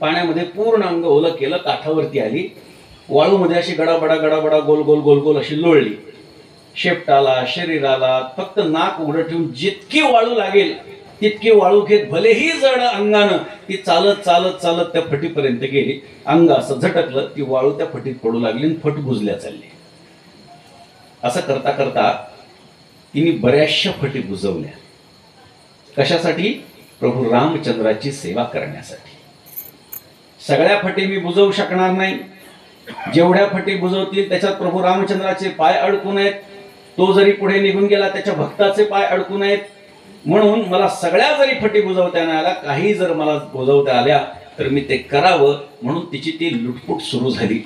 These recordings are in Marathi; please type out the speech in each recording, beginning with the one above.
पाण्यामध्ये पूर्ण अंग ओलं केलं, काठावरती आली, वाळूमध्ये अशी गडाबडा गडाबडा गोल गोल गोल गोल अशी लोळली, शेपटाला शरीराला फक्त नाक उघडं ठेवून जितकी वाळू लागेल तितकी वाळू घेत भलेही जड अंगानं ती चालत चालत चालत त्या फटीपर्यंत गेली. अंग असं झटकलं, ती वाळू त्या फटीत पडू लागली आणि फट बुजल्या चालली. असं करता करता तिने बऱ्याचशा फटी बुजवल्या. कशासाठी? प्रभू रामचंद्राची सेवा करण्यासाठी. सगळ्या फटी मी बुजवू शकणार नाही, जेवढ्या फटी बुजवतील त्याच्यात प्रभू रामचंद्राचे पाय अडकून आहेत, तो जरी पुढे निघून गेला त्याच्या भक्ताचे पाय अडकून आहेत, म्हणून मला सगळ्या जरी फटी बुजवता नाही आल्या, काही जर मला बुजवता आल्या तर मी ते करावं. म्हणून तिची ती लुटपुट सुरू झाली.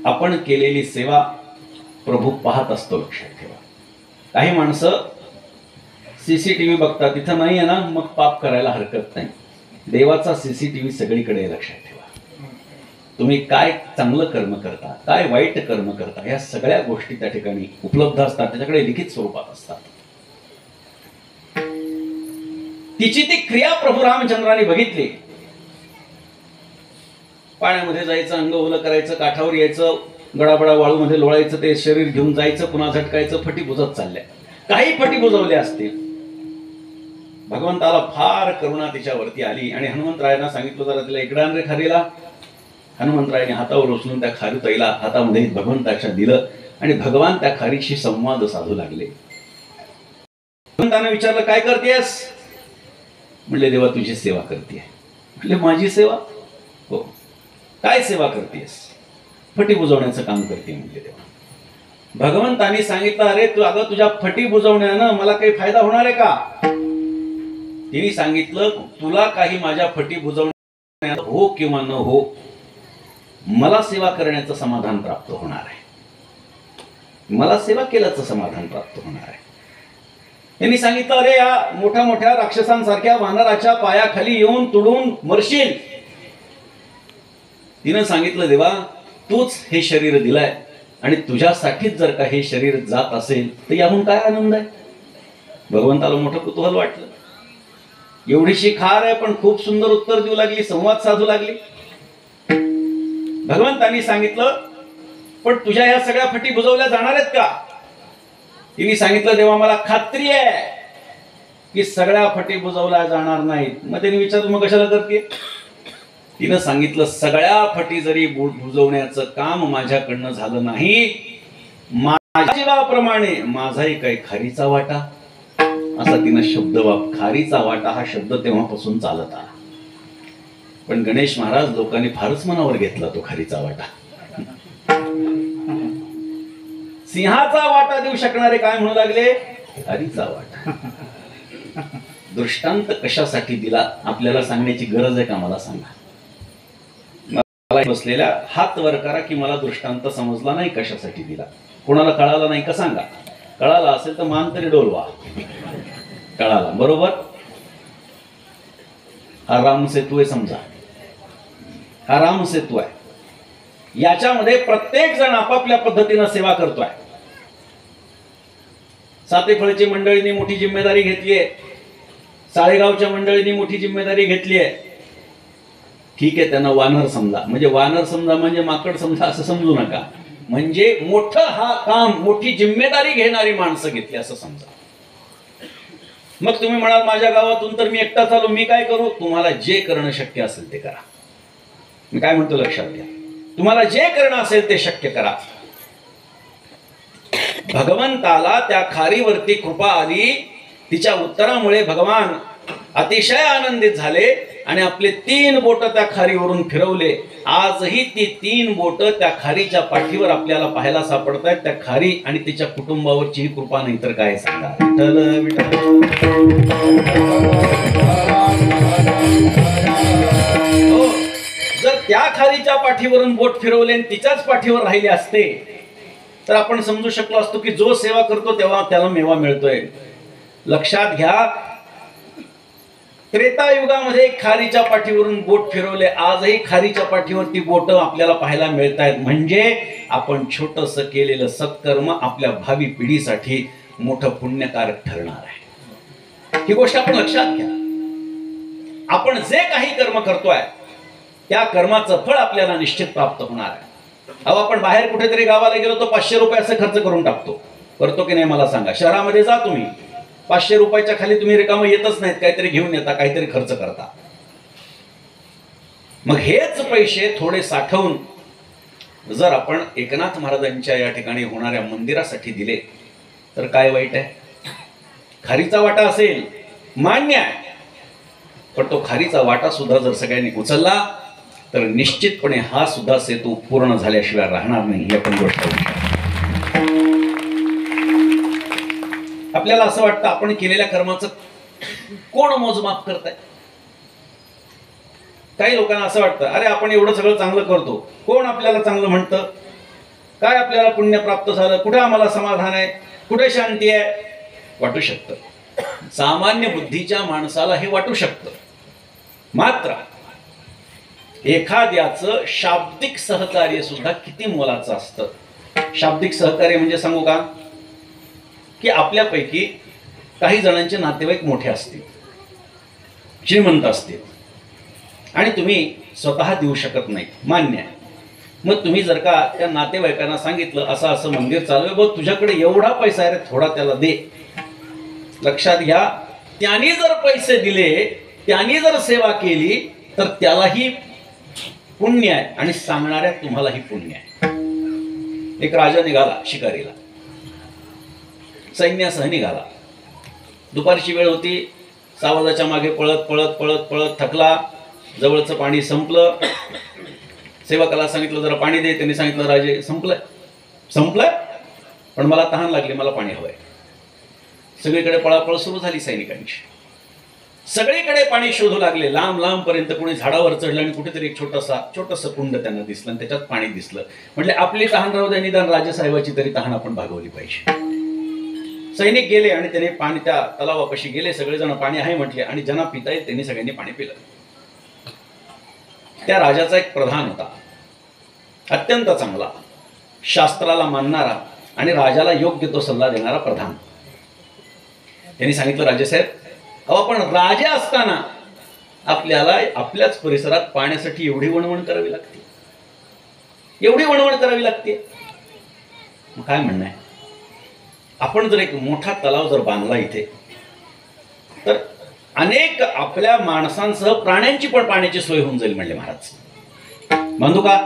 आपण केलेली सेवा प्रभू पाहत असतो, लक्षात ठेवा. काही माणसं सीसीटीव्ही बघतात, तिथं नाही आहे ना मग पाप करायला हरकत नाही. देवाचा सीसीटीव्ही सगळीकडे आहे, लक्षात ठेवा. तुम्ही काय चांगलं कर्म करता, काय वाईट कर्म करता, या सगळ्या गोष्टी त्या ठिकाणी उपलब्ध असतात, त्याच्याकडे लिखित स्वरूपात असतात. तिची ती क्रिया प्रभू रामचंद्राने बघितली. पाण्यामध्ये जायचं, अंग ओलं करायचं, काठावर यायचं, गडाबडा वाळूमध्ये लोळायचं, ते शरीर घेऊन जायचं, पुन्हा झटकायचं, फटी बुजत चालल्या. काही फटी बुजवल्या असतील. भगवंताला फार करुणा तिच्यावरती आली आणि हनुमंतरायांना सांगितलं, जरा तिला इकडे आण रे खारीला. हनुमंतरायाने हातावर उचलून त्या खारीताईला हातामध्ये भगवंताच्या दिलं आणि भगवान त्या खारीशी संवाद साधू लागले. भगवंताने विचारलं, काय करतेस? म्हणले, देवा तुझी सेवा करते. म्हणले, माझी सेवा? हो. काय सेवा करतेस? फटी बुजवण्याचं काम करते. म्हणले, देवा. भगवंतानी सांगितलं, अरे तू अगं तुझ्या फटी बुजवण्यानं मला काही फायदा होणार आहे का? तिने सांगितलं, तुला काही माझ्या फटी बुजवण्यात हो किंवा न हो, मला सेवा करण्याचं समाधान प्राप्त होणार आहे. मला सेवा केल्याचं समाधान प्राप्त होणार आहे. त्यांनी सांगितलं, अरे या मोठ्या मोठ्या राक्षसांसारख्या वानराच्या पायाखाली येऊन तुडून मरशील. तिनं सांगितलं, देवा तूच हे शरीर दिलाय आणि तुझ्यासाठीच जर का हे शरीर जात असेल तर याहून काय आनंद आहे. भगवंताला मोठं कुतूहल वाटलं. एवढीशी खार आहे पण खूप सुंदर उत्तर देऊ लागली, संवाद साधू लागली. भगवंतांनी सांगितलं, पण तुझ्या या सगळ्या फटी बुजवल्या जाणार आहेत का? तिने सांगितलं, देवा मला खात्री आहे की सगळ्या फटी बुजवल्या जाणार नाहीत. मग त्यांनी विचारलं, मग कशाला करते? तिनं सांगितलं, सगळ्या फटी जरी बुजवण्याचं काम माझ्याकडनं झालं नाही, माझ्या जीवाप्रमाणे माझाही काही खारीचा वाटा. असा तिनं शब्द खारीचा वाटा हा शब्द तेव्हापासून चालत आला. पण गणेश महाराज लोकांनी फारच मनावर घेतला तो खारीचा वाटा. सिंहाचा वाटा देऊ शकणारे काय म्हणू लागले? खारीचा वाटा. दृष्टांत कशासाठी दिला आपल्याला सांगण्याची गरज आहे का? मला सांगा. मला बसलेल्या हात वर करा की मला दृष्टांत समजला नाही, कशासाठी दिला. कोणाला कळाला नाही का सांगा. कळाला असेल तर मान तरी डोलवा. कळाला, बरोबर. हा राम सेतू आहे, समजा हा राम सेतू आहे. याच्यामध्ये प्रत्येक जण आपापल्या पद्धतीनं सेवा करतोय. सातेफळची मंडळींनी मोठी जिम्मेदारी घेतली आहे, साळेगावच्या मंडळींनी मोठी जिम्मेदारी घेतली आहे. ठीक आहे, त्यांना वानर समजा, म्हणजे वानर समजा म्हणजे माकड समजा असं समजू नका. म्हणजे मोठं हा काम, मोठी जिम्मेदारी घेणारी माणसं घेतली असं समजा. मग तुम्ही म्हणाल, माझ्या गावातून तर मी एकटा चालू, मी काय करू? तुम्हाला जे करणं शक्य असेल ते करा. मी काय म्हणतो लक्षात घ्या, तुम्हाला जे करणं असेल ते शक्य करा. भगवंताला त्या खारीवरती कृपा आली. तिच्या उत्तरामुळे भगवान अतिशय आनंदित झाले आणि आपले 3 बोट त्या खारीवरून फिरवले. आजही ती 3 बोट त्या खारीच्या पाठीवर आपल्याला पाहायला सापडत आहेत. त्या खारी आणि तिच्या कुटुंबावरची ही कृपा नाही तर काय सांगा. विठ्ठल विठ्ठल. हो, जर त्या खारीच्या पाठीवरून बोट फिरवले आणि तिच्याच पाठीवर राहिले असते तर आपण समजू शकलो असतो की जो सेवा करतो तेव्हा त्याला मेवा मिळतोय. लक्षात घ्या, त्रेतायुगामध्ये खारीच्या पाठीवरून बोट फिरवले, आजही खारीच्या पाठीवरती बोट आपल्याला पाहायला मिळत आहेत. म्हणजे आपण छोटंसं केलेलं सत्कर्म आपल्या भावी पिढीसाठी मोठं पुण्यकारक ठरणार आहे. ही गोष्ट आपण लक्षात घ्या. आपण जे काही कर्म करतोय त्या कर्माचं फळ आपल्याला निश्चित प्राप्त होणार आहे. अहो, आपण बाहेर कुठेतरी गावाला गेलो तर 500 रुपये असं खर्च करून टाकतो. करतो की नाही मला सांगा. शहरामध्ये जा तुम्ही, 500 रुपयाच्या खाली तुम्ही रिकामं येतच नाहीत. काहीतरी घेऊन येता, काहीतरी खर्च करता. मग हेच पैसे थोडे साठवून जर आपण एकनाथ महाराजांच्या या ठिकाणी होणाऱ्या मंदिरासाठी दिले तर काय वाईट आहे. खारीचा वाटा असेल मान्य आहे, पण तो खारीचा वाटा सुद्धा जर सगळ्यांनी उचलला तर निश्चितपणे हा सुद्धा सेतू पूर्ण झाल्याशिवाय राहणार नाही. ही आपण गोष्ट आपल्याला असं वाटतं आपण केलेल्या कर्माचं कोण मोजमाप करताय. काही लोकांना असं वाटतं अरे आपण एवढं सगळं चांगलं करतो, कोण आपल्याला चांगलं म्हणतं, काय आपल्याला पुण्य प्राप्त झालं, कुठे आम्हाला समाधान आहे, कुठे शांती आहे. वाटू शकतं, सामान्य बुद्धीच्या माणसाला हे वाटू शकतं. मात्र एखाद्याचं शाब्दिक सहकार्य सुद्धा किती मोलाचं असतं. शाब्दिक सहकार्य म्हणजे सांगू का, की आपल्यापैकी काही जणांचे नातेवाईक मोठे असतील, श्रीमंत असतील आणि तुम्ही स्वतः देऊ शकत नाही, मान्य आहे. मग तुम्ही जर का त्या नातेवाईकांना सांगितलं असं असं मंदिर चालू आहे, बघ तुझ्याकडे एवढा पैसा आहे रे, थोडा त्याला दे. लक्षात घ्या, त्यांनी जर पैसे दिले, त्यांनी जर सेवा केली तर त्यालाही पुण्य आहे आणि सांगणाऱ्या तुम्हालाही पुण्य आहे. एक राजा निघाला शिकारीला, सैन्यासह निघाला. दुपारची वेळ होती. सावजाच्या मागे पळत पळत पळत पळत थकला. जवळचं पाणी संपलं. सेवकाला सांगितलं जरा पाणी दे. त्यांनी सांगितलं राजे संपलंय. संपलंय पण मला तहान लागली, मला पाणी हवंय. सगळीकडे पळापळ सुरू झाली सैनिकांची. सगळीकडे पाणी शोधू लागले, लांब लांब पर्यंत. कोणी झाडावर चढलं आणि कुठेतरी एक छोटंसं कुंड त्यांना दिसलं आणि त्याच्यात पाणी दिसलं. म्हणजे आपली तहान राहू द्या, निदान राजेसाहेबाची तरी तहान आपण भागवली पाहिजे. सैनिक गेले आणि त्याने पाणी त्या तलावापाशी गेले. सगळेजण पाणी आहे म्हटले आणि ज्यांना पिता येईल त्यांनी सगळ्यांनी पाणी पिलं. त्या राजाचा एक प्रधान होता, अत्यंत चांगला, शास्त्राला मानणारा आणि राजाला योग्य तो सल्ला देणारा प्रधान. त्यांनी सांगितलं राजेसाहेब, अहो आपण राजा असताना आपल्याला आपल्याच परिसरात पाण्यासाठी एवढी वणवण करावी लागते, एवढी वणवण करावी लागते. मग काय म्हणणं आहे, आपण जर एक मोठा तलाव जर बांधला इथे तर अनेक आपल्या माणसांसह प्राण्यांची पण पाण्याची सोय होऊन जाईल म्हणले महाराज. बांधू का?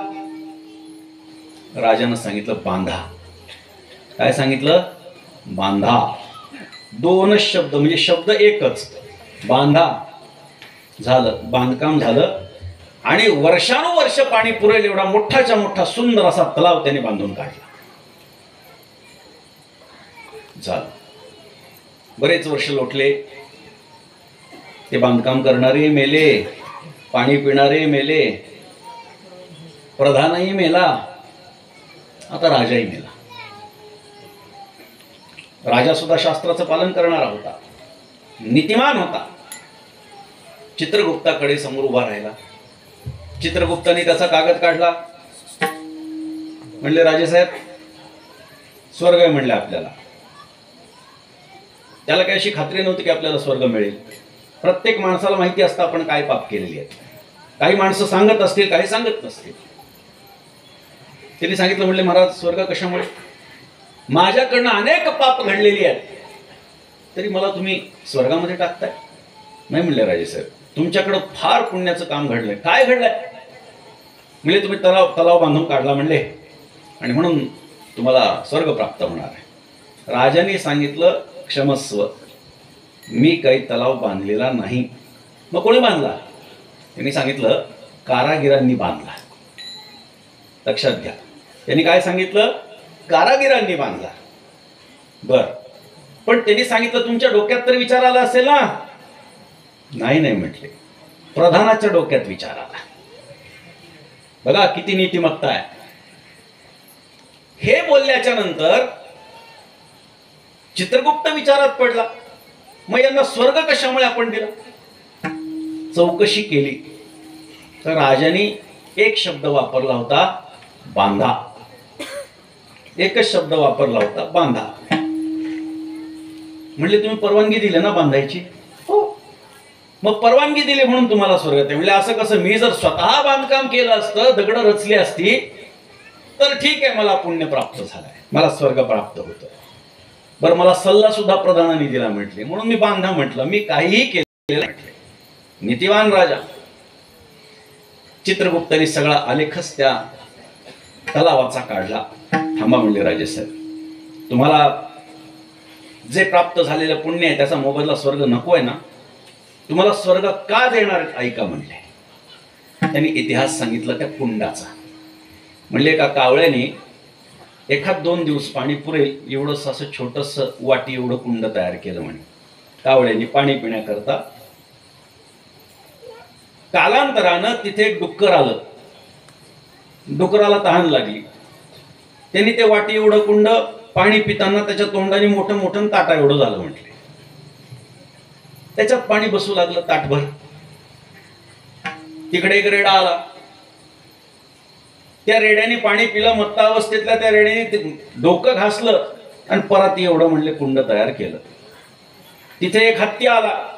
राजानं सांगितलं बांधा. काय सांगितलं? बांधा. दोनच शब्द, म्हणजे शब्द एकच, बांधा. झालं, बांधकाम झालं आणि वर्षानुवर्ष पाणी पुरेल एवढा मोठाच्या मोठा सुंदर असा तलाव त्याने बांधून काढला. झालं. बरेच वर्ष लोटले. ते बांधकाम करणारे मेले, पाणी पिणारे मेले, प्रधानही मेला, आता राजाही मेला. राजा सुद्धा शास्त्राचं पालन करणारा होता, नीतिमान होता. चित्रगुप्ताकडे समोर उभा राहिला. चित्रगुप्ताने त्याचा कागद काढला. म्हणले राजेसाहेब स्वर्ग आहे म्हणले आपल्याला. त्याला काही अशी खात्री नव्हती की आपल्याला स्वर्ग मिळेल. प्रत्येक माणसाला माहिती असतं आपण काय पाप केलेली आहेत. काही माणसं सांगत असतील, काही सांगत नसतील. त्यांनी सांगितलं, म्हणले महाराज स्वर्ग कशामुळे? माझ्याकडनं अनेक पाप घडलेली आहेत, तरी मला तुम्ही स्वर्गामध्ये टाकताय? नाही म्हणले राजेसाहेब, तुमच्याकडं फार पुण्याचं काम घडलंय. काय घडलंय? म्हणजे तुम्ही तलाव बांधून काढला म्हणले आणि म्हणून तुम्हाला स्वर्ग प्राप्त होणार आहे. राजाने सांगितलं क्षमस्व, मी काही तलाव बांधलेला नाही. मग कोणी बांधला? त्यांनी सांगितलं कारागिरांनी बांधला. लक्षात घ्या, त्यांनी काय सांगितलं? कारागिरांनी बांधला. बर, पण त्यांनी सांगितलं तुमच्या डोक्यात तर विचार आला असेल ना? नाही नाही म्हटले, प्रधानाच्या डोक्यात विचार आला. बघा किती नीतिमत्ता आहे. हे बोलल्याच्या नंतर चित्रगुप्त विचारात पडला, मग यांना स्वर्ग कशामुळे आपण दिला? चौकशी केली तर राजाने एक शब्द वापरला होता, बांधा. एकच शब्द वापरला होता, बांधा. म्हणले तुम्ही परवानगी दिली ना बांधायची? हो. मग परवानगी दिली म्हणून तुम्हाला स्वर्ग ते म्हणजे असं कसं, मी जर स्वतः बांधकाम केलं असतं, दगड रचली असती तर ठीक आहे, मला पुण्य प्राप्त झालंय, मला स्वर्ग प्राप्त होतं. बरं, मला सल्ला सुद्धा प्रधानांनी दिला म्हटले म्हणून मी बांधा म्हटलं, मी काहीही केलेलं म्हटले. नीतिवान राजा. चित्रगुप्तांनी सगळा आलेखच त्या तलावाचा काढला. थांबा म्हणले राजेसाहेब, तुम्हाला जे प्राप्त झालेलं पुण्य आहे त्याचा मोबदला स्वर्ग नको आहे ना, तुम्हाला स्वर्ग का देणार ऐका म्हणले. त्यांनी इतिहास सांगितला त्या कुंडाचा. म्हणले का कावळ्याने एखाद 2 दिवस पाणी पुरेल एवढंच असं छोटस वाटी एवढं कुंड तयार केलं म्हणे कावळ्याने पाणी पिण्याकरता. कालांतरानं तिथे एक डुक्कर आलं, डुकराला तहान लागली. त्यांनी ते वाटी एवढं कुंड पाणी पिताना त्याच्या तोंडाने मोठं मोठं ताटा एवढं झालं म्हटले. त्याच्यात पाणी बसू लागलं ताटभर. तिकडे एक रेडा आला, त्या रेड्याने पाणी पिलं. मत्ता अवस्थेतल्या त्या रेड्याने डोकं घासलं आणि परत एवढं म्हणले कुंड तयार केलं. तिथे एक हत्ती आला,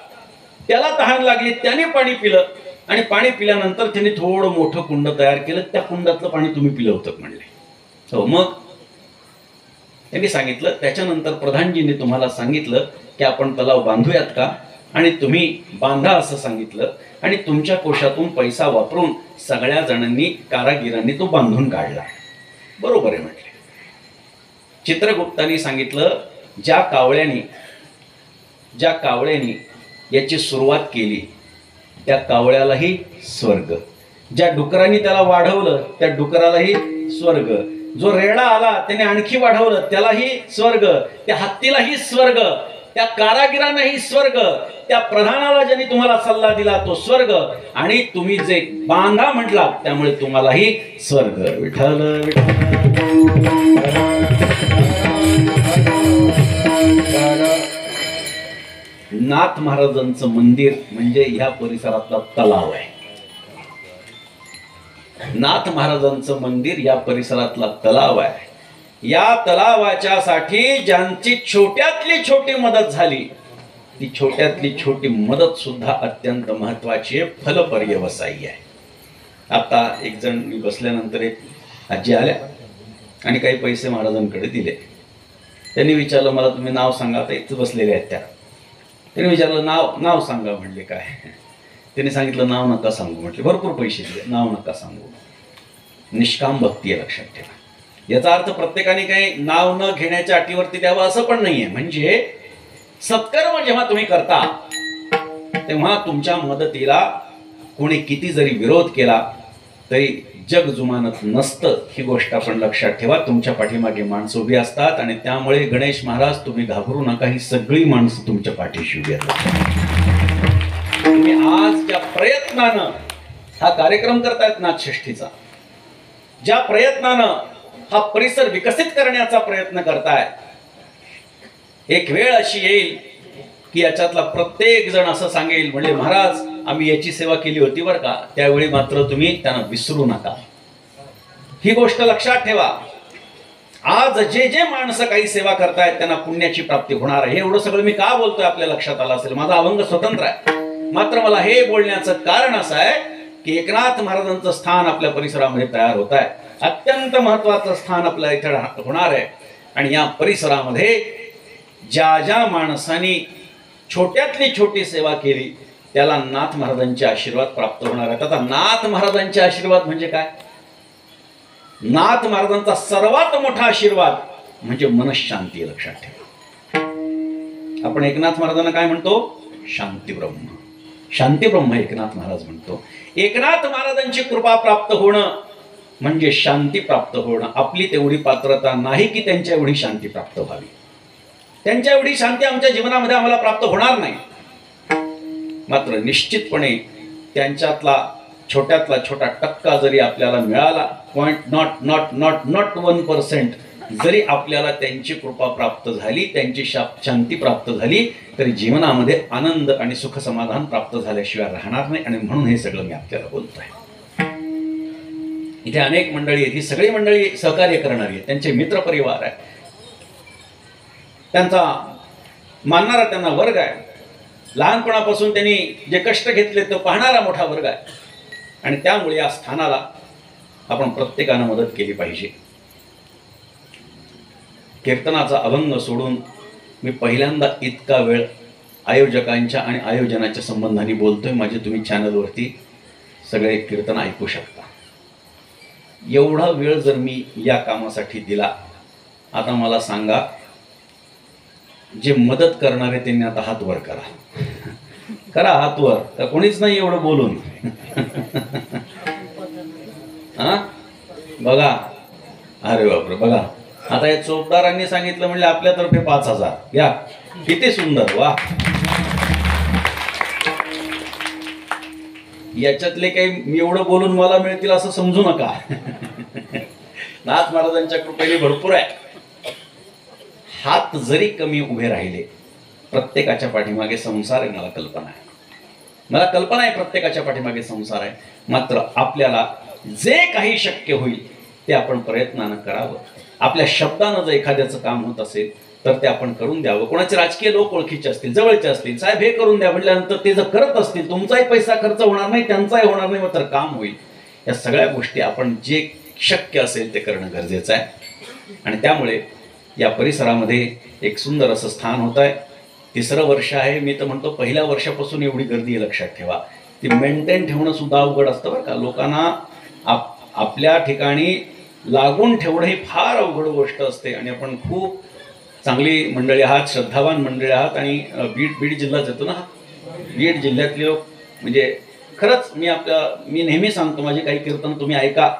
त्याला तहान लागली, त्याने पाणी पिलं आणि पाणी पिल्यानंतर त्याने थोडं मोठं कुंड तयार केलं. त्या कुंडातलं पाणी तुम्ही पिलं होतं म्हणले. हो, मग त्यांनी सांगितलं. त्याच्यानंतर प्रधानजींनी तुम्हाला सांगितलं की आपण तलाव बांधूयात का, आणि तुम्ही बांधा असं सांगितलं आणि तुमच्या कोशातून पैसा वापरून सगळ्या जणांनी कारागिरांनी तो बांधून काढला. बरोबर आहे म्हटले. चित्रगुप्तांनी सांगितलं ज्या कावळ्याने याची सुरुवात केली त्या कावळ्यालाही स्वर्ग, ज्या डुकरांनी त्याला वाढवलं त्या डुकरालाही स्वर्ग, जो रेडा आला त्याने आणखी वाढवलं त्यालाही स्वर्ग, त्या हत्तीलाही स्वर्ग, त्या कारागिरांनाही स्वर्ग, त्या प्रधानाला ज्यांनी तुम्हाला सल्ला दिला तो स्वर्ग, आणि तुम्ही जे बांधा म्हटला त्यामुळे तुम्हालाही स्वर्ग. विठ्ठल नाथ महाराजांचं मंदिर म्हणजे ह्या परिसरातला तलाव आहे. नाथ महाराजांचं मंदिर या परिसरातला तलाव आहे. या तलावाच्या साठी ज्यांची छोट्यातली छोटी मदत झाली ती छोट्यातली छोटी मदत सुद्धा अत्यंत महत्वाची आहे, फलपर्यवसायी आहे. आता एक जण मी बसल्यानंतर एक आजी आल्या आणि काही पैसे महाराजांकडे दिले. त्यांनी विचारलं मला तुम्ही नाव सांगा. आता इथं बसलेले आहेत त्या. त्यांनी विचारलं नाव सांगा. म्हणले काय. त्यांनी सांगितलं नाव नका सांगू. म्हटले भरपूर पैसे दिले, नाव नका सांगू. निष्काम भक्ती आहे, लक्षात ठेवा. याचा अर्थ प्रत्येकाने काही नाव न घेण्याच्या अटीवरती द्यावं असं पण नाहीये. म्हणजे सत्कर्म जेव्हा तुम्ही करता तेव्हा तुमच्या मदतीला कोणी किती जरी विरोध केला तरी जग जुमानत नसतं, ही गोष्ट आपण लक्षात ठेवा. तुमच्या पाठीमागे माणसं उभी असतात आणि त्यामुळे गणेश महाराज तुम्ही घाबरू नका, ही सगळी माणसं तुमच्या पाठीशी उभी असतात. तुम्ही आज ज्या प्रयत्नानं हा कार्यक्रम करतायत नाथषष्ठीचा, ज्या प्रयत्नानं हा परिसर विकसित करण्याचा प्रयत्न करताय, एक वेळ अशी येईल की याच्यातला प्रत्येक जण असं सांगेल म्हणजे महाराज आम्ही याची सेवा केली होती बरं का. त्यावेळी मात्र तुम्ही त्यांना विसरू नका. ही गोष्ट लक्षात ठेवा. आज जे जे माणसं काही सेवा करतायत त्यांना पुण्याची प्राप्ती होणार आहे. एवढं सगळं मी का बोलतोय आपल्या लक्षात आलं असेल. माझा अभंग स्वतंत्र आहे, मात्र मला हे बोलण्याचं कारण असं आहे की एकनाथ महाराजांचं स्थान आपल्या परिसरामध्ये तयार होत आहे. अत्यंत महत्वाचं स्थान आपल्या इथे होणार आहे. आणि या परिसरामध्ये ज्या ज्या माणसांनी छोट्यातली छोटी सेवा केली त्याला नाथ महाराजांचे आशीर्वाद प्राप्त होणार आहेत. आता नाथ महाराजांचे आशीर्वाद म्हणजे काय. नाथ महाराजांचा सर्वात मोठा आशीर्वाद म्हणजे मनशांती. लक्षात ठेवा. आपण एकनाथ महाराजांना काय म्हणतो. शांती ब्रह्म. शांती ब्रह्म एकनाथ महाराज म्हणतो. एकनाथ महाराजांची कृपा प्राप्त होणं म्हणजे शांती प्राप्त होणं. आपली तेवढी पात्रता नाही की त्यांच्या एवढी शांती प्राप्त व्हावी. त्यांच्या एवढी शांती आमच्या जीवनामध्ये आम्हाला प्राप्त होणार नाही. मात्र निश्चितपणे त्यांच्यातला छोट्यातला छोटा टक्का जरी आपल्याला मिळाला, नॉट 1% जरी आपल्याला त्यांची कृपा प्राप्त झाली, त्यांची शांती प्राप्त झाली, तरी जीवनामध्ये आनंद आणि सुख समाधान प्राप्त झाल्याशिवाय राहणार नाही. आणि म्हणून हे सगळं मी आपल्याला बोलतोय. इथे अनेक मंडळी आहेत. ही सगळी मंडळी सहकार्य करणारी आहे. त्यांचे मित्र परिवार आहे, त्यांचा मानणारा त्यांना वर्ग आहे. लहानपणापासून त्यांनी जे कष्ट घेतले तो पाहणारा मोठा वर्ग आहे आणि त्यामुळे या स्थानाला आपण प्रत्येकानं मदत केली पाहिजे. कीर्तनाचा अभंग सोडून मी पहिल्यांदा इतका वेळ आयोजकांच्या आणि आयोजनाच्या संबंधाने बोलतोय. माझे तुम्ही चॅनलवरती सगळे कीर्तन ऐकू शकता. एवढा वेळ जर मी या कामासाठी दिला, आता मला सांगा, जे मदत करणारे त्यांनी आता हात वर करा. करा हात वर. तर कोणीच नाही एवढं बोलून. हा बघा, अरे बापरे, बघा आता या चोपदारांनी सांगितलं म्हणजे आपल्यातर्फे 5,000 घ्या. किती सुंदर, वा. याच्यातले काही एवढं बोलून मला मिळतील असं समजू नका. नाथ महाराजांच्या कृपेने भरपूर आहे. हात जरी कमी उभे राहिले, प्रत्येकाच्या पाठीमागे संसार आहे. मला कल्पना आहे प्रत्येकाच्या पाठीमागे संसार आहे. मात्र आपल्याला जे काही शक्य होईल ते आपण प्रयत्नानं करावं. आपल्या शब्दानं जर एखाद्याचं काम होत असेल तर ते आपण करून द्यावं. कोणाचे राजकीय लोक ओळखीचे असतील, जवळचे असतील, साहेब हे करून द्या म्हटल्यानंतर ते जर करत असतील, तुमचाही पैसा खर्च होणार नाही, त्यांचाही होणार नाही, मात्र काम होईल. या सगळ्या गोष्टी आपण जे शक्य असेल ते करणं गरजेचं आहे. आणि त्यामुळे या परिसरामध्ये एक सुंदर असं स्थान होत आहे. 3रं वर्ष आहे. मी तर म्हणतो पहिल्या वर्षापासून एवढी गर्दी लक्षात ठेवा. ती मेंटेन ठेवणं सुद्धा अवघड असतं बरं का. लोकांना आपल्या ठिकाणी लागून ठेवणं ही फार अवघड गोष्ट असते. आणि आपण खूप चांगली मंडळी आहात, श्रद्धावान मंडळी आहात. आणि बीड जिल्हाच येतो ना, बीड जिल्ह्यातले लोक म्हणजे खरंच मी नेहमी सांगतो, माझी काही कीर्तन तुम्ही ऐका.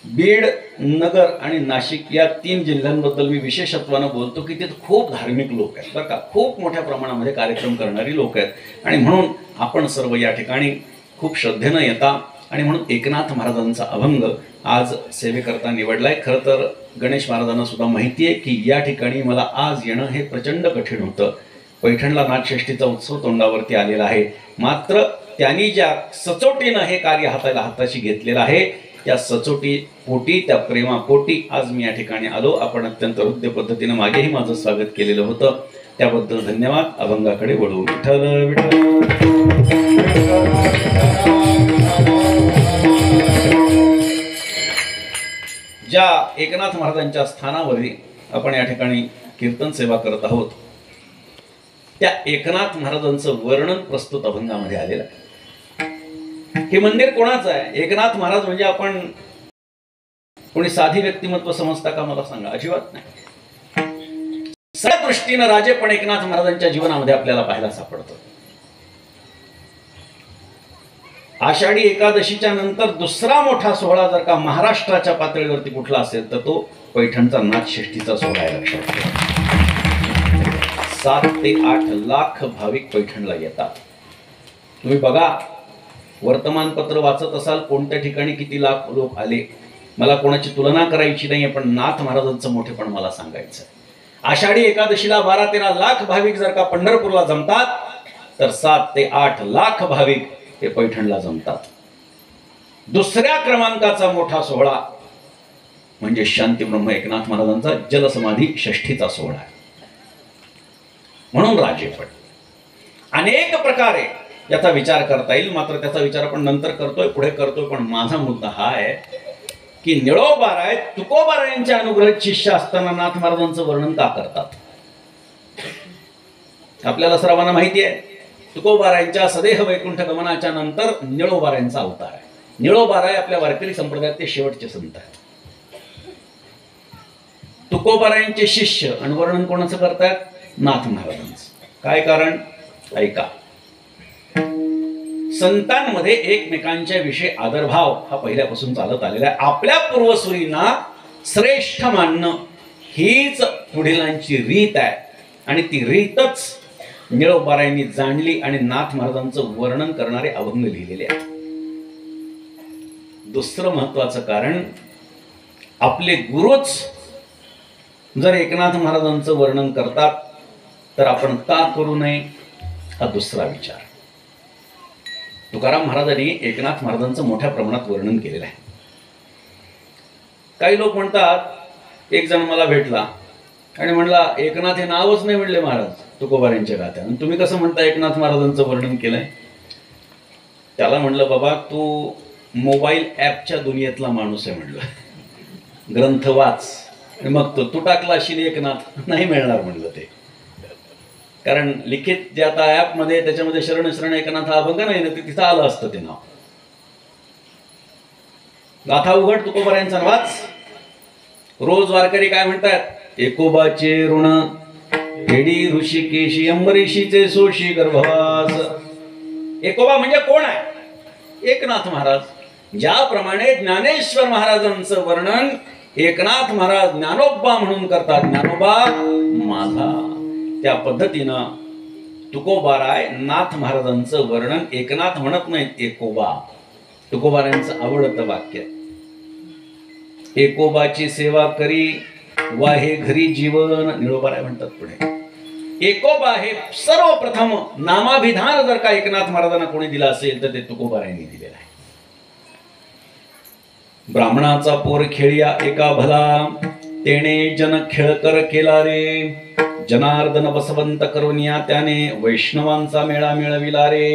बीड, नगर आणि नाशिक या 3 जिल्ह्यांबद्दल मी विशेषत्वानं बोलतो की तिथे खूप धार्मिक लोक आहेत बरं का. खूप मोठ्या प्रमाणामध्ये कार्यक्रम करणारी लोक आहेत. आणि म्हणून आपण सर्व या ठिकाणी खूप श्रद्धेनं येता. आणि म्हणून एकनाथ महाराजांचा अभंग आज सेवेकरता निवडलाय. खरं तर गणेश महाराजांना सुद्धा माहिती आहे की या ठिकाणी मला आज येणं हे प्रचंड कठीण होतं. पैठणला नाथषष्ठीचा उत्सव तोंडावरती आलेला आहे. मात्र त्यांनी ज्या सचोटीनं हे कार्य हाताशी घेतलेलं आहे, त्या सचोटी पोटी, त्या प्रेमापोटी आज मी या ठिकाणी आलो. आपण अत्यंत हृदय पद्धतीनं मागेही माझं स्वागत केलेलं होतं, त्याबद्दल धन्यवाद. अभंगाकडे वळू. विठ्ठल विठ्ठल. ज्या एकनाथ महाराजांच्या स्थानावरती आपण या ठिकाणी कीर्तन सेवा करत आहोत, त्या एकनाथ महाराजांचं वर्णन प्रस्तुत अभंगामध्ये आलेलं आहे. हे मंदिर कोणाचं आहे? एकनाथ महाराज म्हणजे आपण कोणी साधी व्यक्तिमत्व समजता का? मला सांगा. अजिबात नाही. सगळ्या दृष्टीनं राजे पण एकनाथ महाराजांच्या जीवनामध्ये आपल्याला पाहायला सापडतं. आषाढी एकादशीच्या नंतर दुसरा मोठा सोहळा जर का महाराष्ट्राच्या पातळीवरती कुठला असेल तर तो पैठणचा नाथषष्ठीचा सोहळा आहे. लक्षात ठेवा. 7 ते 8 लाख भाविक पैठणला येतात. तुम्ही बघा, वर्तमानपत्र वाचत असाल, कोणत्या ठिकाणी किती लाख लोक आले. मला कोणाची तुलना करायची नाही, पण नाथ महाराजांचं मोठेपण मला सांगायचं. आषाढी एकादशीला 12-13 लाख भाविक जर का पंढरपूरला जमतात, तर 7 ते 8 लाख भाविक हे पैठणला जमतात. दुसऱ्या क्रमांकाचा मोठा सोहळा म्हणजे शांतीब्रह्म एकनाथ महाराजांचा जलसमाधी षष्ठीचा सोहळा आहे. म्हणून राजेपण अनेक प्रकारे याचा विचार करता येईल. मात्र त्याचा विचार आपण नंतर करतोय, पुढे करतोय. पण माझा मुद्दा हा आहे की निळोबाराय तुकोबारायांच्या अनुग्रहित शिष्य असताना नाथ महाराजांचं वर्णन का करतात? आपल्याला सर्वांना माहिती आहे, तुकोबारायांच्या सदेह वैकुंठ गमनाच्या नंतर निळोबारायांचा अवतार आहे. निळोबाराय आपल्या वारकरी संप्रदायात शेवटचे संत आहेत. तुकोबारायांचे शिष्य आणि वर्णन कोणाचं करतायत? नाथ महाराजांचं. काय कारण? ऐका. संतांमध्ये एकमेकांच्या विषयी आदरभाव हा पहिल्यापासून चालत आलेला आहे. आपल्या पूर्वसुरींना श्रेष्ठ मानणं हीच पुढीलांची रीत आहे. आणि ती रीतच निळोबारायांनी जाणली आणि नाथ महाराजांचं वर्णन करणारे अभंग लिहिलेले आहेत. दुसरं महत्वाचं कारण, आपले गुरुच जर एकनाथ महाराजांचं वर्णन करतात तर आपण का करू नये, हा दुसरा विचार. तुकाराम महाराजांनी एकनाथ महाराजांचं मोठ्या प्रमाणात वर्णन केलेलं आहे. काही लोक म्हणतात, एक जण मला भेटला आणि म्हणला, एकनाथ हे नावच नाही म्हणले महाराज. तुकोबारायांच्या गाथ्या. आणि तुम्ही कसं म्हणता एकनाथ महाराजांचं वर्णन केलंय? त्याला म्हणलं बाबा तू मोबाईल ॲपच्या दुनियेतला माणूस आहे म्हणलं, ग्रंथ वाच. मग तू टाकला अशी एकनाथ नाही मिळणार म्हणलं ते. कारण लिखित जे आता ॲपमध्ये त्याच्यामध्ये शरण शरण एकनाथ हा अभंग नाही ना, तिथं आलं असतं ते नाव. गाथा उघड तुकोबारायांचा वाच. रोज वारकरी काय म्हणतात? एकोबाचे ऋण हेडी ऋषिकेशी अंबरीशीचे सोशी गर्भवास. एकोबा म्हणजे कोण आहे? एकनाथ महाराज. ज्याप्रमाणे ज्ञानेश्वर महाराजांचं वर्णन एकनाथ महाराज ज्ञानोबा म्हणून करतात, ज्ञानोबा माझा, त्या पद्धतीनं तुकोबाराय नाथ महाराजांचं वर्णन एकनाथ म्हणत नाहीत, एकोबा. तुकोबारायांचं आवडतं वाक्य, एकोबाची सेवा करी वाहे घरी जीवन. निळोबाराय म्हणतात पुढे. एकोबा हे सर्वप्रथम नामाभिधान जर का एकनाथ महाराजांना कोणी दिला असेल तर ते तुकोबारायांनी दिलेलं आहे. ब्राह्मणाचा पोर खेळिया एका भला, तेने जन खेळकर केला रे. जनार्दन बसवंत करुनिया त्याने वैष्णवांचा मेळा मिळविला रे.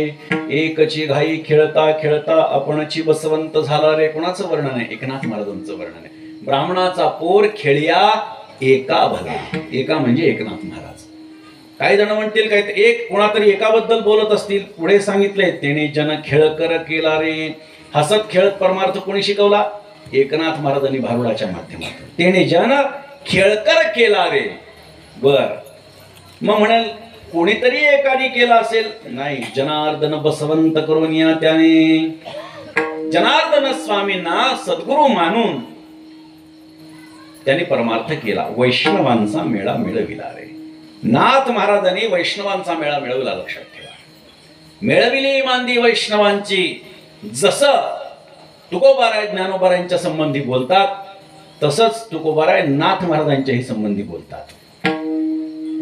एकची घाई खेळता खेळता आपणची बसवंत झाला रे. कोणाचं वर्णन आहे? एकनाथ महाराजांचं वर्णन आहे. ब्राह्मणाचा पोर खेळिया एका भला. एका म्हणजे एकनाथ महाराज. काही जण म्हणतील काय एक कोणातरी एकाबद्दल बोलत असतील. पुढे सांगितले तेने जन खेळकर केला रे. हसत खेळत परमार्थ कोणी शिकवला? एकनाथ महाराजांनी भारुडाच्या माध्यमातून. तेने जन खेळकर केला रे. बर, मग म्हणाल कोणीतरी एकाने केला असेल? नाही, जनार्दन बसवंत करून या त्याने. जनार्दन स्वामींना सद्गुरू मानून त्यांनी परमार्थ केला. वैष्णवांचा मेळा मिळविला रे. नाथ महाराजांनी वैष्णवांचा मेळा मिळवला. लक्षात ठेवा, मिळविली मांदी वैष्णवांची. जसं तुकोबाराय ज्ञानोबारायांच्या संबंधी बोलतात तसंच तुकोबाराय नाथ महाराजांच्याही संबंधी बोलतात.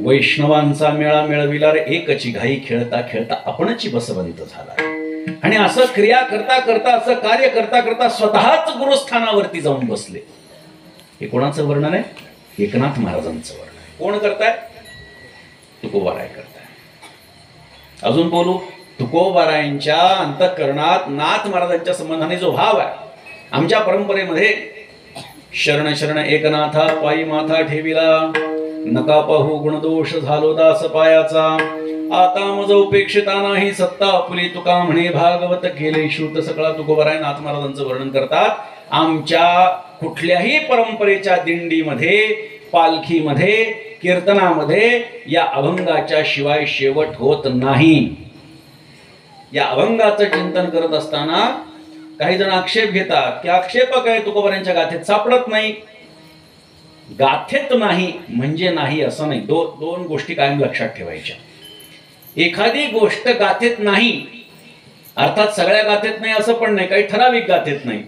वैष्णवांचा मेळा मिळविला रे. एकची घाई खेळता खेळता आपणची बसवंत झाला. आणि असं क्रिया करता करता, असं कार्य करता करता स्वतःच गुरुस्थानावरती जाऊन बसले. हे कोणाचं वर्णन आहे? एकनाथ महाराजांचं वर्णन आहे. कोण करताय? तुकोबाराय करताय. अजून बोलू. तुकोबारायांच्या अंतःकरणात नाथ महाराजांच्या संबंधाने जो भाव आहे, आमच्या परंपरेमध्ये शरण शरण एकनाथा पायी माथा ठेविला. नका पाहू गुणदोष झालो दास पायाचा. आता मज उपेक्षिता नाही सत्ता आपली. तुका म्हणे भागवत केले श्रुत सकळा. तुकोबाराय नाथ महाराजांचं वर्णन करतात. आमच्या कुठल्याही परंपरेच्या दिंडीमध्ये, पालखीमध्ये, कीर्तनामध्ये या अभंगाच्या शिवाय शेवट होत नाही. या अभंगाचं चिंतन करत असताना काही जण आक्षेप घेतात की आक्षेपक आहे, तुकोबारायांच्या गाथेत सापडत नाही. गाथेत नाही म्हणजे नाही असं नाही. दोन गोष्टी कायम लक्षात ठेवायच्या. एखादी गोष्ट गाथेत नाही अर्थात सगळ्या गाथेत नाही असं पण नाही, काही ठराविक गाथेत नाही.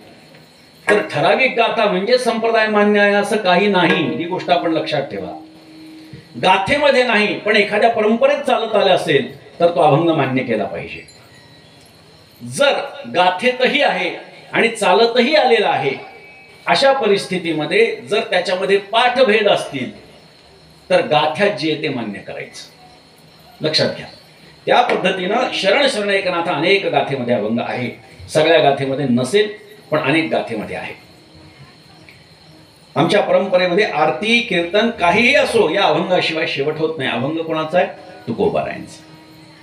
तर ठराविक गाथा म्हणजे संप्रदाय मान्य आहे असं काही नाही. ही गोष्ट आपण लक्षात ठेवा. गाथेमध्ये नाही पण एखाद्या परंपरेत चालत आले असेल तर तो अभंग मान्य केला पाहिजे. जर गाथेतही आहे आणि चालतही आलेला आहे अशा परिस्थितीमध्ये जर त्याच्यामध्ये पाठभेद असतील तर गाथ्यात जे ते मान्य करायचं. लक्षात घ्या. त्या पद्धतीनं शरण शरण एकनाथ अनेक गाथेमध्ये अभंग आहे. सगळ्या गाथेमध्ये नसेल पण अनेक गाथेमध्ये आहे. आमच्या परंपरेमध्ये आरती कीर्तन काहीही असो या अभंगाशिवाय शेवट होत नाही. अभंग कोणाचा आहे? तुकोबारायांचा.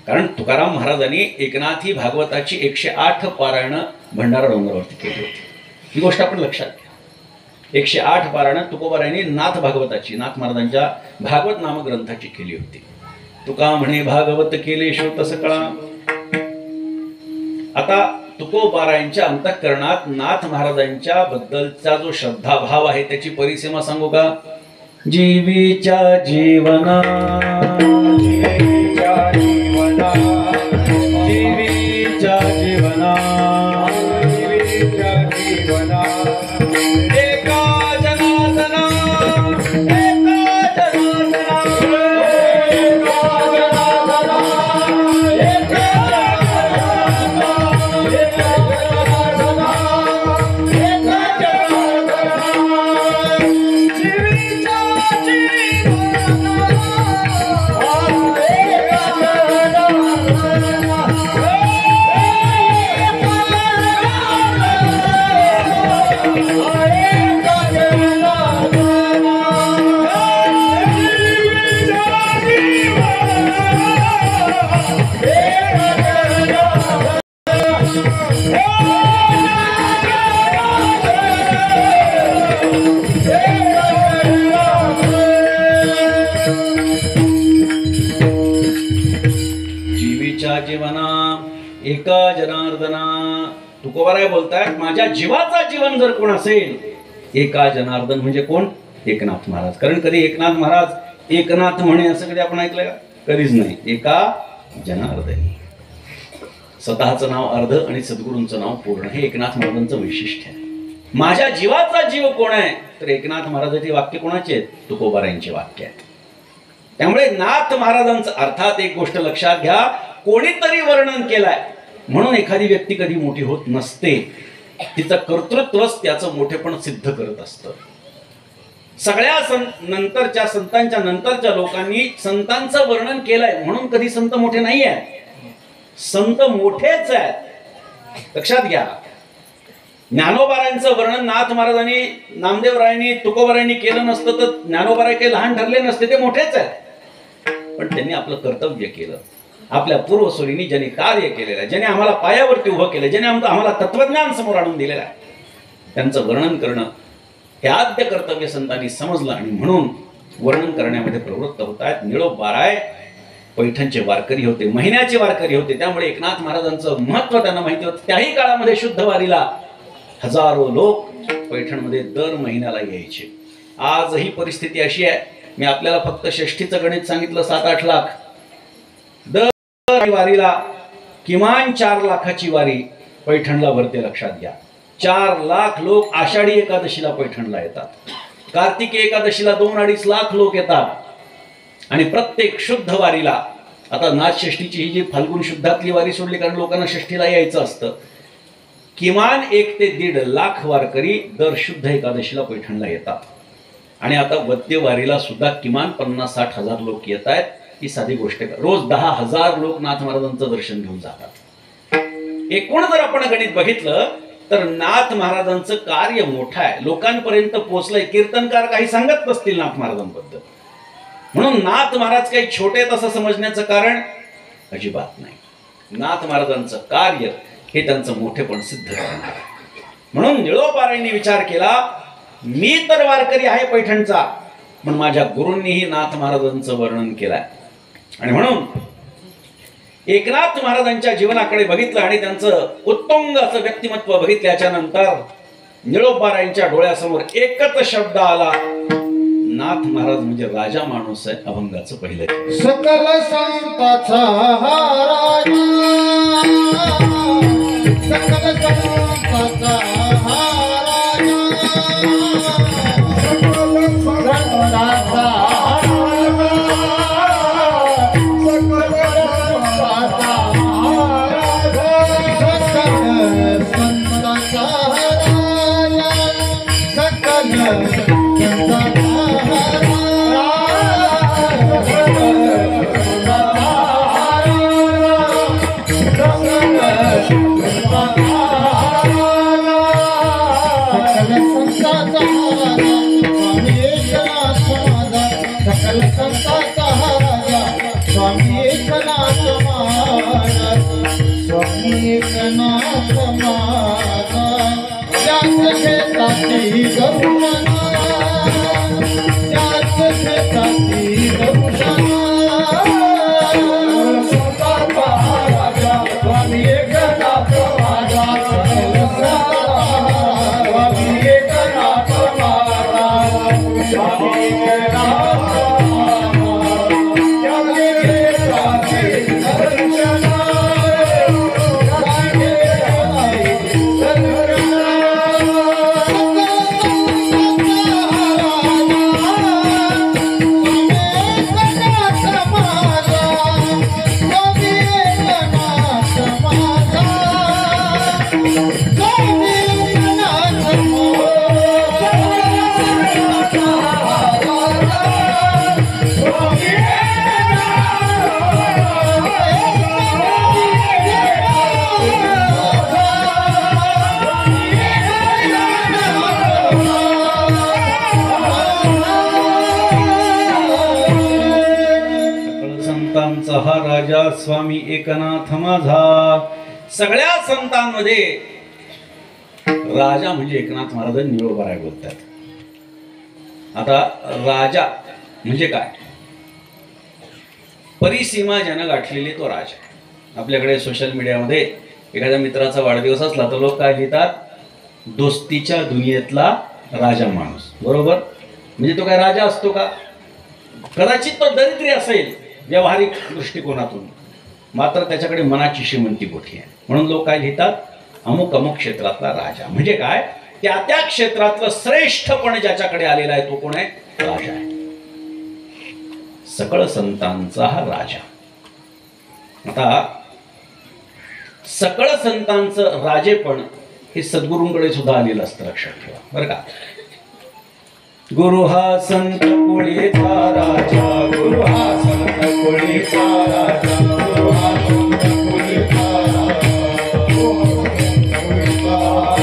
कारण तुकाराम महाराजांनी एकनाथी भागवताची 108 पारायणं भंडारा डोंगरावरती केली होती. ही गोष्ट आपण लक्षात घ्या. 108 पारायणं तुकोबारायांनी नाथ भागवताची, नाथ महाराजांच्या भागवत नामग्रंथाची केली होती. तुका म्हणे भागवत केले श्रुत सकळा. आता तुकोबारायांच्या अंतःकरणात नाथ महाराजांच्या बद्दलचा जो श्रद्धाभाव आहे त्याची परिसीमा सांगू का? जीवीच्या जीवना, जीवीच्या जीवना, जीवीच्या जीवना, जीवीच्या जीवना, एका जनार्दना, एका जनार्दना, एका जनार्दना, जीवीच्या जीवना एका जनार्दना, तुकोबाराय बोलतायत, माझ्या जीवाचा जीवन जर कोण असेल, एका जनार्दन म्हणजे कोण? एकनाथ महाराज. कारण कधी एकनाथ महाराज एकनाथ म्हणे असं कधी आपण ऐकलं का? कधीच नाही. एका जनार्दनी, स्वतःचं नाव अर्ध आणि सद्गुरूंचं नाव पूर्ण, हे एकनाथ महाराजांचं वैशिष्ट्य आहे. माझ्या जीवाचा जीव कोण आहे? तर एकनाथ महाराजांची वाक्य कोणाचे आहेत? तुकोबारायांचे वाक्य आहेत. त्यामुळे नाथ महाराजांचं, अर्थात एक गोष्ट लक्षात घ्या, कोणीतरी वर्णन केलंय म्हणून एखादी व्यक्ती कधी मोठी होत नसते. तिचं कर्तृत्वच त्याचं मोठेपण सिद्ध करत असतं. सगळ्या नंतरच्या संतांच्या नंतरच्या लोकांनी संतांचं वर्णन केलंय म्हणून कधी संत मोठे नाही आहेत. संत मोठेच आहेत. लक्षात घ्या, ज्ञानोबारायांचं वर्णन नाथ महाराजांनी, नामदेवरायांनी, तुकोबारायांनी केलं नसतं तर ज्ञानोबाराय काही लहान ठरले नसते, ते मोठेच आहेत. पण त्यांनी आपलं कर्तव्य केलं. आपल्या पूर्वसुरींनी ज्यांनी कार्य केलेलं आहे, ज्याने आम्हाला पायावरती उभं केलं, ज्याने आम्हाला तत्वज्ञान समोर आणून दिलेलं आहे, त्यांचं वर्णन करणं हे आद्य कर्तव्य संतांनी समजलं आणि म्हणून वर्णन करण्यामध्ये प्रवृत्त होत आहेत. निळोबाराय पैठणचे वारकरी होते, महिन्याचे वारकरी होते. त्यामुळे एकनाथ महाराजांचं महत्व त्यांना माहिती होतं. त्याही काळामध्ये शुद्ध वारीला हजारो लोक पैठणमध्ये दर महिन्याला यायचे. आजही परिस्थिती अशी आहे. मी आपल्याला फक्त षष्ठीचं गणित सांगितलं, 7-8 लाख. दर वारीला किमान 4 लाखाची वारी पैठणला भरते. लक्षात घ्या, 4 लाख लोक आषाढी एकादशीला पैठणला येतात. कार्तिकी एकादशीला 2-2.5 लाख लोक येतात. आणि प्रत्येक शुद्ध वारीला, आता नाथषष्ठीची ही जी फाल्गुन शुद्धातली वारी सोडली, कारण लोकांना षष्ठीला यायचं असतं, किमान 1 ते 1.5 लाख वारकरी दर शुद्ध एकादशीला पैठणला येतात. आणि आता वद्य वारीला सुद्धा किमान 50-60 हजार लोक येत आहेत. ही साधी गोष्ट आहे. रोज 10,000 लोक नाथ महाराजांचं दर्शन घेऊन जातात. एकूण जर आपण गणित बघितलं तर नाथ महाराजांचं कार्य मोठं आहे, लोकांपर्यंत पोहोचलंय. कीर्तनकार काही सांगत नसतील नाथ महाराजांबद्दल, म्हणून नाथ महाराज काही छोटे तसं समजण्याचं कारण अजिबात नाही. नाथ महाराजांचं कार्य हे त्यांचं मोठेपण सिद्ध करणार. म्हणून निळोबारायांनी विचार केला, मी तर वारकरी आहे पैठणचा, पण माझ्या गुरूंनीही नाथ महाराजांचं वर्णन केलंय. आणि म्हणून एकनाथ महाराजांच्या जीवनाकडे बघितलं आणि त्यांचं उत्तुंग असं व्यक्तिमत्व बघितल्याच्या नंतर निळोबारायांच्या डोळ्यासमोर एकच शब्द आला, नाथ महाराज म्हणजे राजा माणूस आहे, अभंगाचं पहिलं. सकल संताचा राजा, सकल संताचा राजा, स्वामी एकनाथ महाराज, स्वामी एकनाथ महाराज, त्याच शेताची गरुडना, त्याच शेताची गरुडना, राजा स्वामी एकनाथ महाराज, स्वामी एकनाथ महाराज, स्वामी एकनाथ हा राजा स्वामी एकनाथ माझा, सगळ्या संतांमध्ये राजा म्हणजे एकनाथ महाराज निळोबाराय बोलतात. आता राजा म्हणजे काय? परिसीमा ज्यानं गाठलेली तो राजा. आपल्याकडे सोशल मीडियामध्ये एखाद्या मित्राचा वाढदिवस असला तर लोक काय लिहितात? दोस्तीच्या दुनियेतला राजा माणूस. बरोबर? म्हणजे तो काय राजा असतो का? कदाचित तो दरिद्री असेल व्यावहारिक दृष्टिकोनातून, मात्र त्याच्याकडे मनाची श्रीमंती मोठी आहे. म्हणून लोक काय लिहितात? अमुक अमुक क्षेत्रातला राजा. म्हणजे काय? त्या त्या क्षेत्रातलं श्रेष्ठपण ज्याच्याकडे आलेला आहे तो कोण आहे? राजा आहे. सकळ संतांचा हा राजा. आता सकळ संतांचं राजेपण हे सद्गुरूंकडे सुद्धा आलेलं असतं, लक्षात ठेवा बरं का. गुरु हा संत कोळीचा राजा, गुरु हा संत कोळीचा राजा, गुरु हा संत कोळीचा राजा,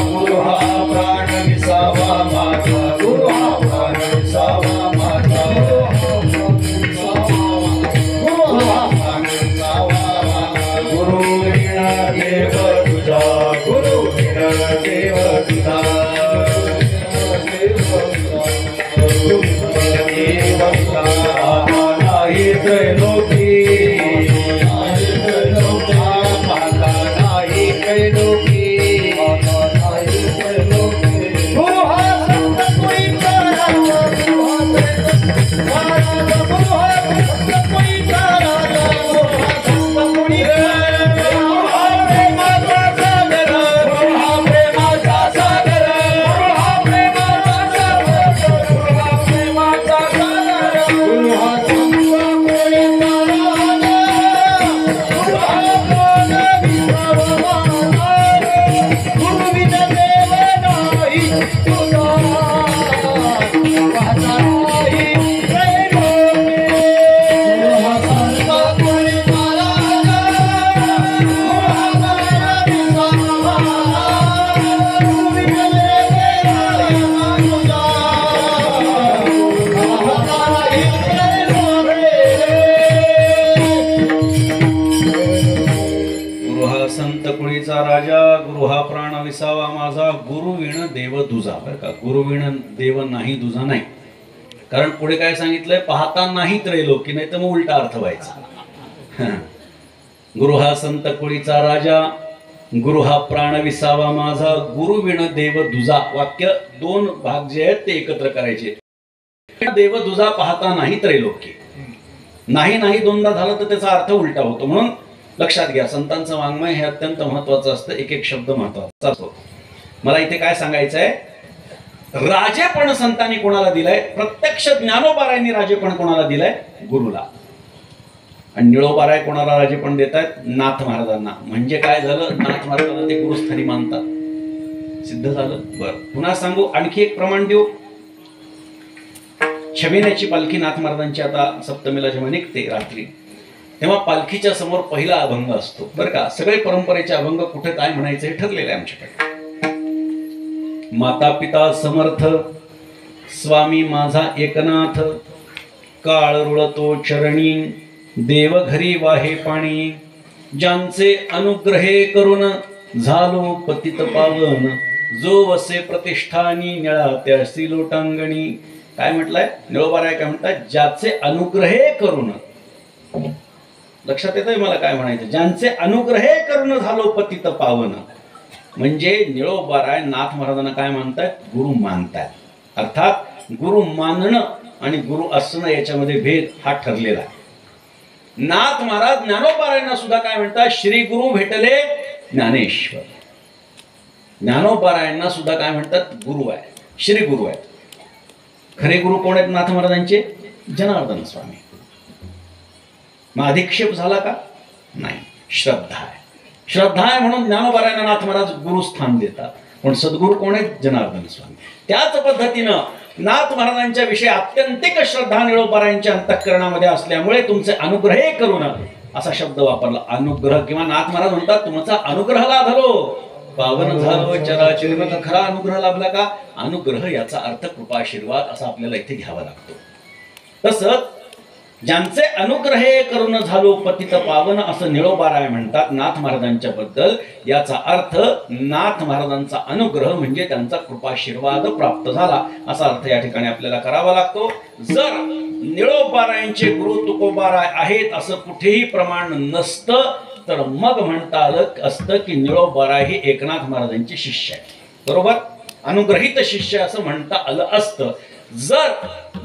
गुरु हा प्राण विसावा माझा, गुरु हा प्राण विसावा माझा, गुरु हा प्राण विसावा माझा. गुरु विण देव तुझा, गुरु विण देव तुझा, नाही त्रैलोकी, नाही त्रैलोकी. गुरु हा संत कोळीचा राजा, गुरु हा संत कोळीचा राजा, गुरु हा संत कोळीचा राजा, गुरु हा प्रेमाचा सागर, गुरु हा प्रेमाचा सागर, गुरु हा प्रेमाचा सागर, गुरु हा प्रेमाचा सागर, गुरु हा संत कोळीचा राजा, गुरु हा प्राण विसावा माझा, गुरु विण देव नाही तुझा, वाचा नाही त्रैलोकी. गुरु हा संत कोळीचा राजा, गुरु हा प्राण विसावा माझा, गुरु विण देव नाही तुझा, वाचा नाही त्रैलोकी. गुरु हा संत कुळीचा राजा, गुरु हा प्राण विसावा माझा, गुरु विण देव दुजा. बरं का, गुरु विण देव नाही दुजा नाही. कारण पुढे काय सांगितलंय? पाहता नाही त्रैलोकी, नाही तर मग उलटा अर्थ व्हायचा. गुरु हा संत कुळीचा राजा, गुरु हा प्राण विसावा माझा, गुरु विण देव दुजा. वाक्य दोन भाग जे आहेत ते एकत्र करायचे. देव दुजा पाहता नाही त्रैलोकी. नाही नाही दोनदा झालं तर त्याचा अर्थ उलटा होतो. म्हणून लक्षात घ्या, संतांचं वाङ्मय हे अत्यंत महत्वाचं असतं. एक एक शब्द महत्वाचा असतो. मला इथे काय सांगायचं आहे? राजेपण संतांनी कोणाला दिलाय? प्रत्यक्ष ज्ञानोबारायांनी राजेपण कोणाला दिलाय? गुरुला. आणि निळोबाराय कोणाला राजेपण देत आहेत? नाथ महाराजांना. म्हणजे काय झालं? नाथ महाराजांना ते गुरुस्थानी मानतात. सिद्ध झालं. बरं, पुन्हा सांगू, आणखी एक प्रमाण देऊ. छबिन्याची पालखी नाथ महाराजांची आता सप्तमीला जेव्हा निघते रात्री, तेव्हा पालखीच्या समोर पहिला अभंग असतो. बरं का, सगळे परंपरेचे अभंग कुठे काय म्हणायचं हे ठरलेलं आहे आमच्याकडे. माता पिता समर्थ, स्वामी माझा एकनाथ, काळ रुळतो चरणी, देव घरी वाहे पाणी, ज्यांचे अनुग्रहे करून झालो पतित पावन, जो वसे प्रतिष्ठानी निळा त्यासी लोटांगणी. काय म्हटलंय? निळोबाराय काय म्हणतात? ज्याचे अनुग्रहे करून. लक्षात येतंय मला काय म्हणायचं? ज्यांचे अनुग्रहे करून झालो पतित पावन. म्हणजे निळोबाराय नाथ महाराजांना काय मानतात? गुरु मानतात. अर्थात गुरु मानणं आणि गुरु असणं याच्यामध्ये भेद हा ठरलेला आहे. नाथ महाराज ज्ञानोबारायांना सुद्धा काय म्हणतात? श्री गुरु भेटले ज्ञानेश्वर. ज्ञानोबारायांना सुद्धा काय म्हणतात? गुरु आहे, श्री गुरु आहे. खरे गुरु कोण आहेत नाथ महाराजांचे? जनार्दन स्वामी. मग अधिक्षेप झाला का? नाही, श्रद्धा आहे. श्रद्धा आहे म्हणून ज्ञानोबारायांना नाथ महाराज गुरुस्थान देतात. पण सद्गुरू कोण आहेत? जनार्दन स्वामी. त्याच पद्धतीनं नाथ महाराजांच्या विषयी आत्यंतिक श्रद्धा निळोबारायांच्या अंतःकरणामध्ये असल्यामुळे तुमचे अनुग्रह करून असा शब्द वापरला. अनुग्रह, किंवा नाथ महाराज म्हणतात तुमचा अनुग्रह लाभलो, पावन झालो चराचर. खरा अनुग्रह लाभला का? अनुग्रह याचा अर्थ कृपा, आशीर्वाद असा आपल्याला इथे घ्यावा लागतो. तसंच ज्यांचे अनुग्रहे करून झालो पतित पावन असं निळोबाराय म्हणतात नाथ महाराजांच्या बद्दल. याचा अर्थ नाथ महाराजांचा अनुग्रह म्हणजे त्यांचा कृपाशीर्वाद प्राप्त झाला असा अर्थ या ठिकाणी आपल्याला करावा लागतो. जर निळोबारायांचे गुरु तुकोबाराय आहेत असं कुठेही प्रमाण नसतं तर मग म्हणता आलं असतं की निळोबाराय हे एकनाथ महाराजांचे शिष्य आहे. बरोबर, अनुग्रहित शिष्य असं म्हणता आलं असतं. जर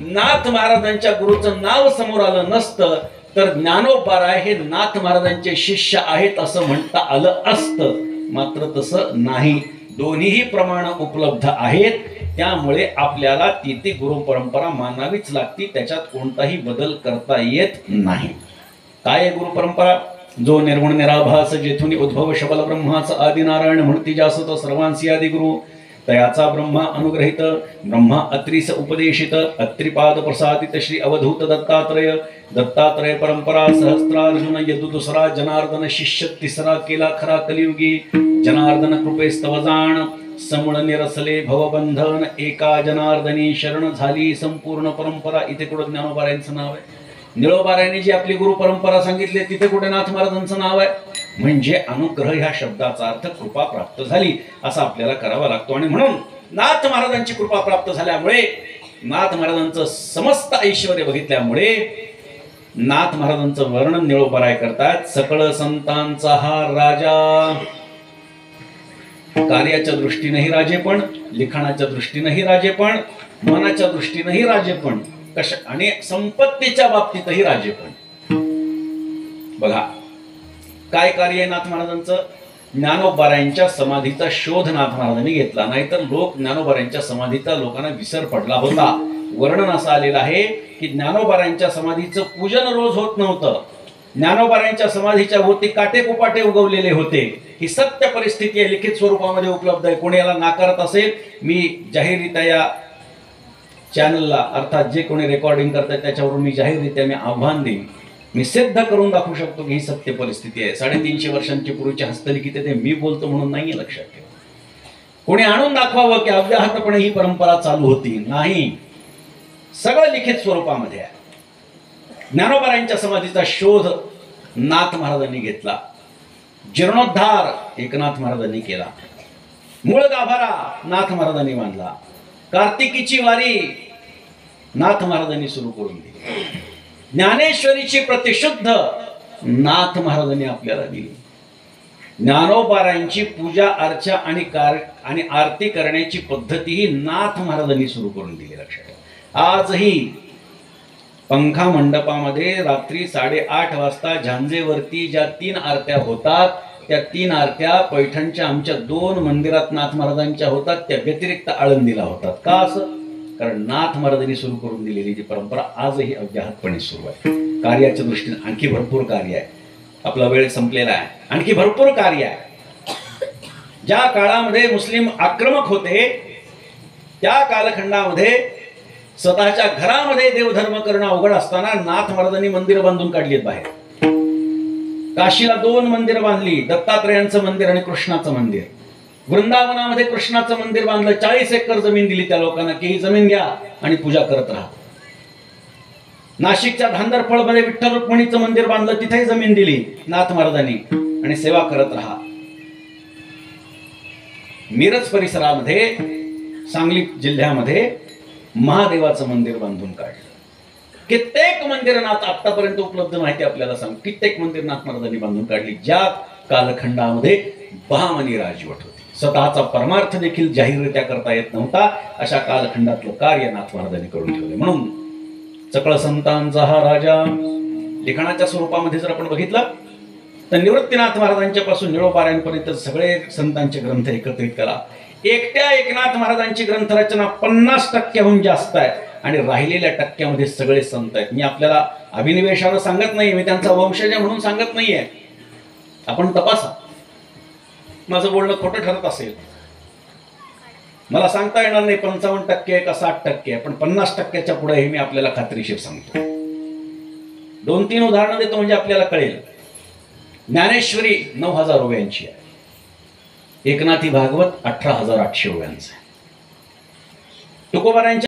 नाथ महाराजांच्या गुरुचं नाव समोर आलं नसतं तर ज्ञानोबाराय हे नाथ महाराजांचे शिष्य आहेत असं म्हणता आलं असतं. मात्र तसं नाही, दोन्हीही प्रमाण उपलब्ध आहेत. त्यामुळे आपल्याला ती गुरु परंपरा मानावीच लागती, त्याच्यात कोणताही बदल करता येत नाही. काय आहे गुरु परंपरा? जो निर्गुण निराभास जेथुनी उद्भव शबल ब्रह्माचा आदि नारायण म्हणती जासत सर्वांसी आदि गुरु तयाचा ब्रह्मा अनुग्रहित ब्रह्मा अत्रीस उपदेशित अत्रिपाद प्रसादित श्री अवधूत दत्तात्रय दत्तात्रय परंपरा सहस्त्रार्जुन यदु दुसरा जनार्दन शिष्य तिसरा केला खरा कलियुगी जनार्दन कृपेस्तव जाण समूळ निरसले भवबंधन एका जनार्दनी शरण झाली संपूर्ण परंपरा. इथे कुठं ज्ञानोबारायांचं नाव आहे? निळोबारायांनी जी आपली गुरु परंपरा सांगितली तिथे कुठे नाथ महाराजांचं नाव आहे? म्हणजे अनुग्रह ह्या शब्दाचा अर्थ कृपा प्राप्त झाली असा आपल्याला करावा लागतो. आणि म्हणून नाथ महाराजांची कृपा प्राप्त झाल्यामुळे नाथ महाराजांचं समस्त ऐश्वर बघितल्यामुळे नाथ महाराजांचं वर्णन निळोबाराय करतात. सकळ संतांचा हा राजा, कार्याच्या दृष्टीनेही राजेपण, लिखाणाच्या दृष्टीनेही राजेपण, मनाच्या दृष्टीनेही राजेपण, आणि संपत्तीच्या बाबतीतही राजेपण. बघा काय कार्य आहे नाथ महाराजांचं? ज्ञानोबारायांच्या समाधीचा शोध नाथ महाराजांनी घेतला, नाहीतर लोक ज्ञानोबारायांच्या समाधीचा लोकांना विसर पडला होता. वर्णन असं आलेलं आहे की ज्ञानोबारायांच्या समाधीचं पूजन रोज होत नव्हतं. ज्ञानोबारायांच्या समाधीच्या भोवती काटेकुपाटे उगवलेले होते. ही सत्य परिस्थिती आहे, लिखित स्वरूपामध्ये उपलब्ध आहे. कोणी याला नाकारत असेल, मी जाहीररित्या या चॅनलला अर्थात जे कोणी रेकॉर्डिंग करतात त्याच्यावरून मी जाहीररित्या मी आव्हान देईन, मी सिद्ध करून दाखवू शकतो की ही सत्य परिस्थिती आहे. 350 वर्षांची पूर्वीची हस्तलिखित ते मी बोलतो म्हणून नाहीये, लक्षात ठेवा. कोणी आणून दाखवावं की अव्याहतपणे ही परंपरा चालू होती? नाही, सगळं लिखित स्वरूपामध्ये आहे. ज्ञानोबारायांच्या समाधीचा शोध नाथ महाराजांनी घेतला, जीर्णोद्धार एकनाथ महाराजांनी केला, मूळ गाभारा नाथ महाराजांनी बांधला, कार्तिकीची वारी नाथ महाराजांनी सुरू करून दिली, ज्ञानेश्वरीची प्रतिशुद्ध नाथ महाराजांनी आपल्याला दिली, ज्ञानोबारायांची पूजा अर्चा आणि आरती करण्याची पद्धतीही नाथ महाराजांनी सुरू करून दिली. लक्षात आजही पंखा मंडपामध्ये रात्री 8:30 वाजता झांजेवरती ज्या 3 आरत्या होतात त्या 3 आरत्या पैठणच्या आमच्या 2 मंदिरात नाथ महाराजांच्या होतात, त्या व्यतिरिक्त आळंदीला होतात. का असं? कारण नाथ महाराजांनी सुरू करून दिलेली जी परंपरा आजही अव्याहतपणे सुरू आहे. कार्याच्या दृष्टीने आणखी भरपूर कार्य आहे. आपला वेळ संपलेला आहे, आणखी भरपूर कार्य आहे. ज्या काळामध्ये मुस्लिम आक्रमक होते त्या कालखंडामध्ये स्वतःच्या घरामध्ये देवधर्म करणं अवघड असताना नाथ महाराजांनी मंदिर बांधून काढलीत बाहेर. काशीला 2 मंदिर बांधली, दत्तात्रयांचं मंदिर आणि कृष्णाचं मंदिर. वृंदावनामध्ये कृष्णाचं मंदिर बांधलं, 40 एकर जमीन दिली त्या लोकांना की ही जमीन घ्या आणि पूजा करत राहा. नाशिकच्या धांदरफळमध्ये विठ्ठल रुक्मिणीचं मंदिर बांधलं, तिथेही जमीन दिली नाथ महाराजांनी आणि सेवा करत राहा. मिरज परिसरामध्ये सांगली जिल्ह्यामध्ये महादेवाचं मंदिर बांधून काढलं. कित्येक मंदिर नाथ आतापर्यंत उपलब्ध माहिती आपल्याला सांग, कित्येक मंदिर नाथ महाराजांनी बांधून काढली ज्या कालखंडामध्ये बहामनी राजवट होती. स्वतःचा परमार्थ देखील जाहीररित्या करता येत नव्हता, अशा कालखंडातलं कार्य नाथ महाराजांनी करून ठेवले. म्हणून सकळ संतांचा हा राजा लिखाणाच्या स्वरूपामध्ये जर आपण बघितलं तर निवृत्तीनाथ महाराजांच्या पासून निळोबारायांपर्यंत सगळे संतांचे ग्रंथ एकत्रित करा. एकट्या एकनाथ महाराजांची ग्रंथरचना 50% जास्त आहे आणि राहिलेल्या टक्क्यामध्ये सगळे संत आहेत. मी आपल्याला अभिनिवेशानं सांगत नाही, मी त्यांचा वंशज म्हणून सांगत नाहीये. आपण तपासा, माझं बोलणं खोटं ठरत असेल मला सांगता येणार नाही 55% का 60% आहे, पण 50%च्या पुढे हे मी आपल्याला खात्रीशीर सांगतो. 2-3 उदाहरणं देतो म्हणजे आपल्याला कळेल. ज्ञानेश्वरी 9,000 ओव्यांची आहे, एकनाथी भागवत 18,800 ओव्यांचं आहे, तुकोबारायांच्या